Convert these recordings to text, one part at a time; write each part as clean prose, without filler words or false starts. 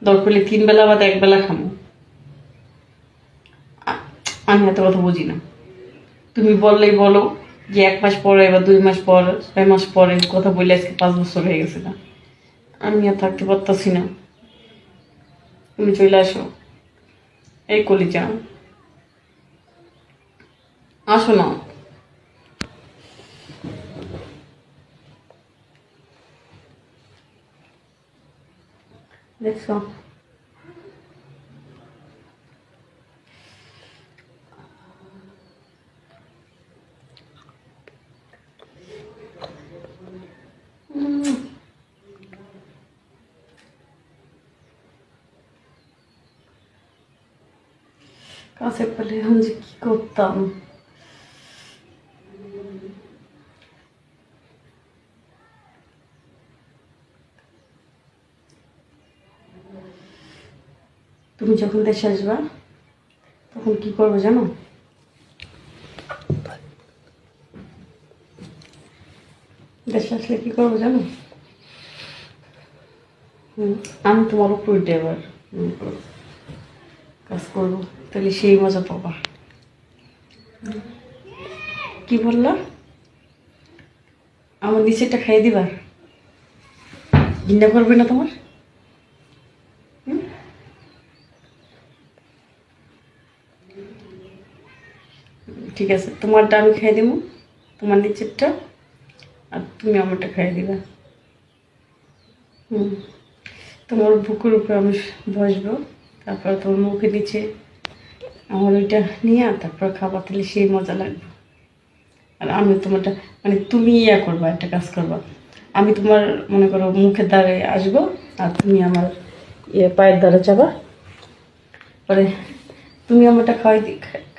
দরকার হলে 3 বেলা বা 1 বেলা খামো। আমি এত কথা বুঝি না। তুমি বললেই বলো যে 1 মাস পরে বা 2 মাস পর 6 মাস পরে কথা বললে আজকে 5 বছর হয়ে গেছে না। আমি আর থাকতে পারতাছি না। তুমি চলে আসো। এই কলিজা, আসো না। দেখছো, কাছে পেলে আমি যে কি করতাম। তুমি যখন দেশে আসবা তখন কি করবো জানো? দেশে আসলে কি করবো জানো? আমি তোমার উপর এবার কাজ করবো, তাহলে সেই মজা পাবা। কি বললা? আমার নিচেরটা খাইয়ে দিবা? ঘৃণা করবে না তোমার? ঠিক আছে, তোমারটা আমি খাইয়ে দেবো, তোমার নিচেরটা, আর তুমি আমারটা খাইয়ে দিবা। হুম, তোমার বুকের উপরে আমি বসবো, তারপর তোমার মুখের নিচে আমার ওইটা নিয়ে তারপর খাবার, তাহলে সেই মজা লাগবে। আর আমি তোমারটা, মানে তুমি ইয়া করবা, একটা কাজ করবা, আমি তোমার মনে করো মুখের দ্বারে আসবো, আর তুমি আমার পায়ের দ্বারে যাবা, পরে তুমি আমারটা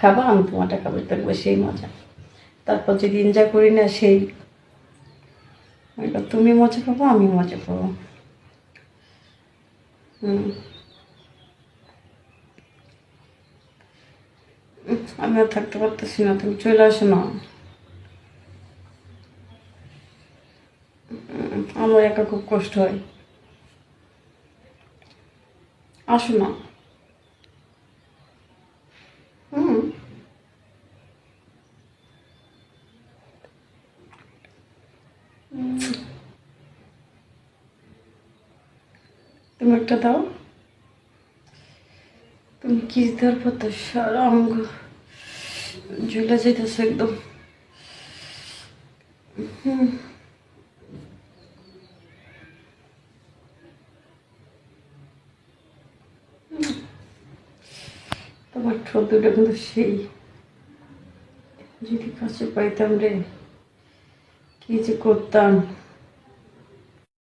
খাবা, আমি তোমারটা খাবো, দেখবো সেই মজা। তারপর যদি এনজয় করি না, সেই তুমি মজা পাবো, আমি মজা পাবো। হুম, আমি আর থাকতে পারতেছি না, তুমি চলে আসো না। আমার একা খুব কষ্ট হয়, আসো না। হুম, তুমি একটা দাও। তুমি কিস দেওয়ার পর তো সারা অঙ্গ ঝুলে যেতেছে একদম। হুম, তোমার ঠোঁট দুটো কিন্তু সেই, যদি কাছে পাইতাম রে, কি যে করতাম।